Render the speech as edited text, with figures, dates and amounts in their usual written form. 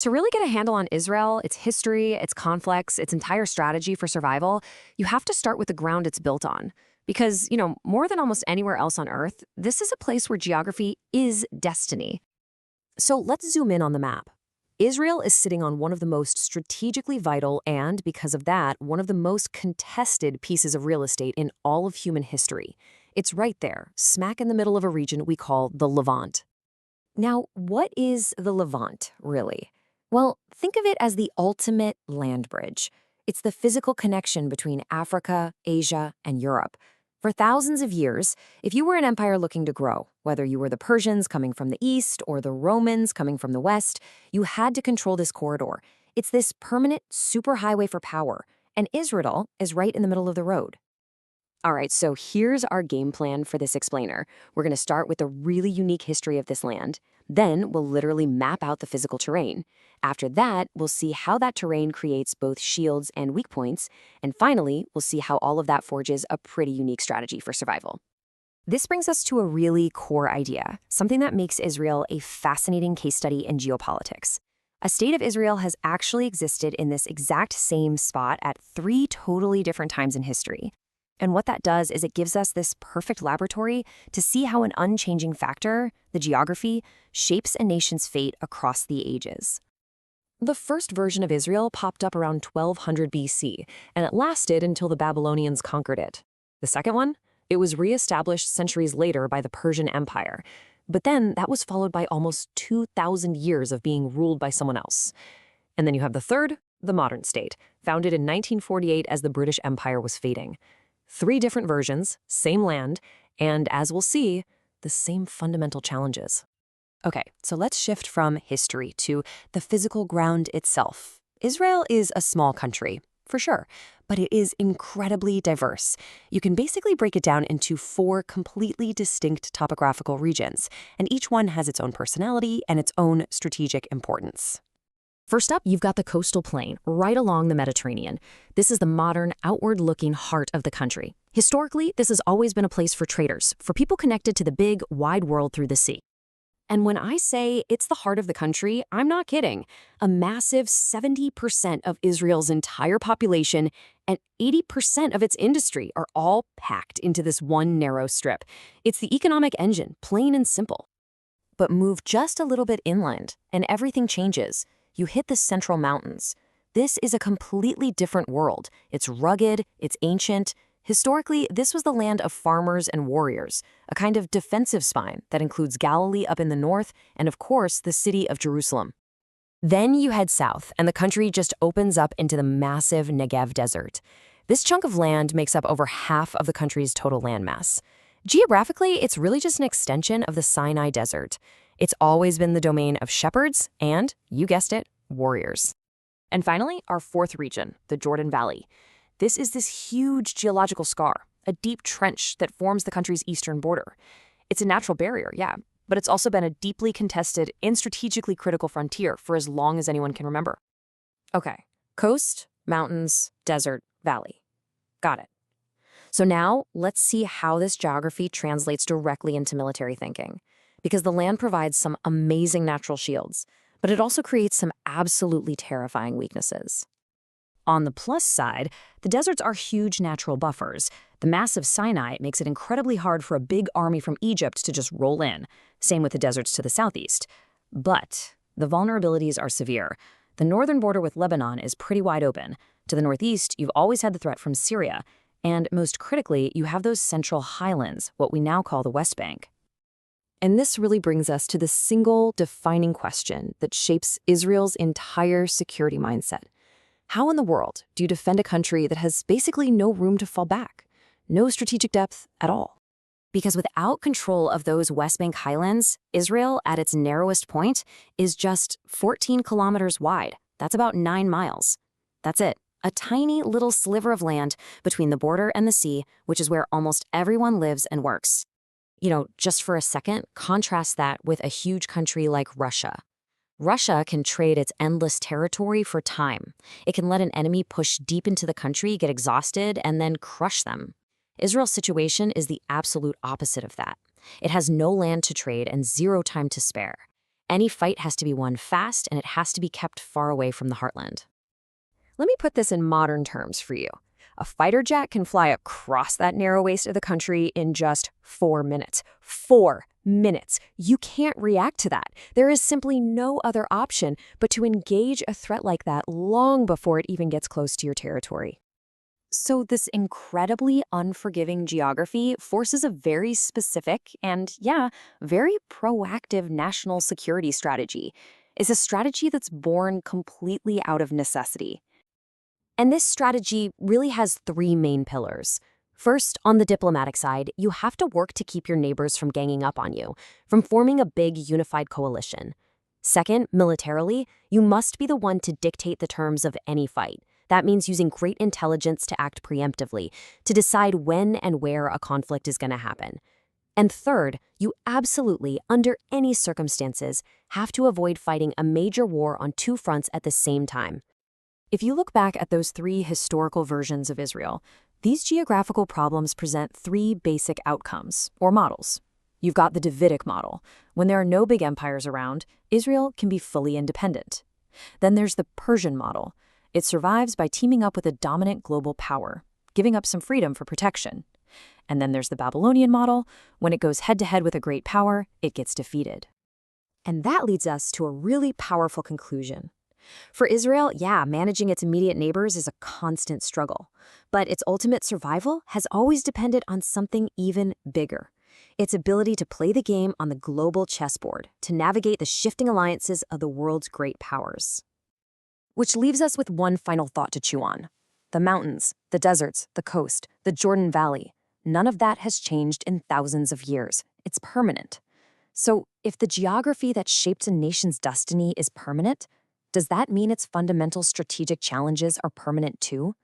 To really get a handle on Israel, its history, its conflicts, its entire strategy for survival, you have to start with the ground it's built on. Because, more than almost anywhere else on Earth, this is a place where geography is destiny. So let's zoom in on the map. Israel is sitting on one of the most strategically vital and, because of that, one of the most contested pieces of real estate in all of human history. It's right there, smack in the middle of a region we call the Levant. Now, what is the Levant, really? Well, think of it as the ultimate land bridge. It's the physical connection between Africa, Asia, and Europe. For thousands of years, if you were an empire looking to grow, whether you were the Persians coming from the east or the Romans coming from the west, you had to control this corridor. It's this permanent superhighway for power, and Israel is right in the middle of the road. All right, so here's our game plan for this explainer. We're going to start with the really unique history of this land. Then we'll literally map out the physical terrain. After that, we'll see how that terrain creates both shields and weak points. And finally, we'll see how all of that forges a pretty unique strategy for survival. This brings us to a really core idea, something that makes Israel a fascinating case study in geopolitics. A state of Israel has actually existed in this exact same spot at 3 totally different times in history. And what that does is it gives us this perfect laboratory to see how an unchanging factor, the geography, shapes a nation's fate across the ages. The first version of Israel popped up around 1200 BC, and it lasted until the Babylonians conquered it. The second one? It was reestablished centuries later by the Persian Empire. But then that was followed by almost 2,000 years of being ruled by someone else. And then you have the third, the modern state, founded in 1948 as the British Empire was fading. 3 different versions, same land, and as we'll see, the same fundamental challenges. Okay, so let's shift from history to the physical ground itself. Israel is a small country, for sure, but it is incredibly diverse. You can basically break it down into 4 completely distinct topographical regions, and each one has its own personality and its own strategic importance. First up, you've got the coastal plain, right along the Mediterranean. This is the modern, outward-looking heart of the country. Historically, this has always been a place for traders, for people connected to the big, wide world through the sea. And when I say it's the heart of the country, I'm not kidding. A massive 70% of Israel's entire population and 80% of its industry are all packed into this one narrow strip. It's the economic engine, plain and simple. But move just a little bit inland, and everything changes. You hit the Central Mountains. This is a completely different world. It's rugged, it's ancient. Historically, this was the land of farmers and warriors, a kind of defensive spine that includes Galilee up in the north and, of course, the city of Jerusalem. Then you head south, and the country just opens up into the massive Negev desert. This chunk of land makes up over half of the country's total landmass. Geographically, it's really just an extension of the Sinai Desert. It's always been the domain of shepherds and, you guessed it, warriors. And finally, our 4th region, the Jordan Valley. This is this huge geological scar, a deep trench that forms the country's eastern border. It's a natural barrier, yeah, but it's also been a deeply contested and strategically critical frontier for as long as anyone can remember. Okay, coast, mountains, desert, valley. Got it. So now, let's see how this geography translates directly into military thinking. Because the land provides some amazing natural shields, but it also creates some absolutely terrifying weaknesses. On the plus side, the deserts are huge natural buffers. The massive Sinai makes it incredibly hard for a big army from Egypt to just roll in. Same with the deserts to the southeast. But the vulnerabilities are severe. The northern border with Lebanon is pretty wide open. To the northeast, you've always had the threat from Syria. And most critically, you have those central highlands, what we now call the West Bank. And this really brings us to the single defining question that shapes Israel's entire security mindset. How in the world do you defend a country that has basically no room to fall back? No strategic depth at all? Because without control of those West Bank highlands, Israel, at its narrowest point, is just 14 kilometers wide. That's about 9 miles. That's it. A tiny little sliver of land between the border and the sea, which is where almost everyone lives and works. Just for a second, contrast that with a huge country like Russia. Russia can trade its endless territory for time. It can let an enemy push deep into the country, get exhausted, and then crush them. Israel's situation is the absolute opposite of that. It has no land to trade and 0 time to spare. Any fight has to be won fast, and it has to be kept far away from the heartland. Let me put this in modern terms for you. A fighter jet can fly across that narrow waist of the country in just 4 minutes. 4 minutes. You can't react to that. There is simply no other option but to engage a threat like that long before it even gets close to your territory. So this incredibly unforgiving geography forces a very specific and, yeah, very proactive national security strategy. It's a strategy that's born completely out of necessity. And this strategy really has 3 main pillars. First, on the diplomatic side, you have to work to keep your neighbors from ganging up on you, from forming a big unified coalition. Second, militarily, you must be the one to dictate the terms of any fight. That means using great intelligence to act preemptively, to decide when and where a conflict is going to happen. And third, you absolutely, under any circumstances, have to avoid fighting a major war on 2 fronts at the same time. If you look back at those 3 historical versions of Israel, these geographical problems present 3 basic outcomes, or models. You've got the Davidic model. When there are no big empires around, Israel can be fully independent. Then there's the Persian model. It survives by teaming up with a dominant global power, giving up some freedom for protection. And then there's the Babylonian model. When it goes head-to-head with a great power, it gets defeated. And that leads us to a really powerful conclusion. For Israel, managing its immediate neighbors is a constant struggle. But its ultimate survival has always depended on something even bigger. Its ability to play the game on the global chessboard, to navigate the shifting alliances of the world's great powers. Which leaves us with one final thought to chew on. The mountains, the deserts, the coast, the Jordan Valley. None of that has changed in thousands of years. It's permanent. So if the geography that shaped a nation's destiny is permanent, does that mean its fundamental strategic challenges are permanent too?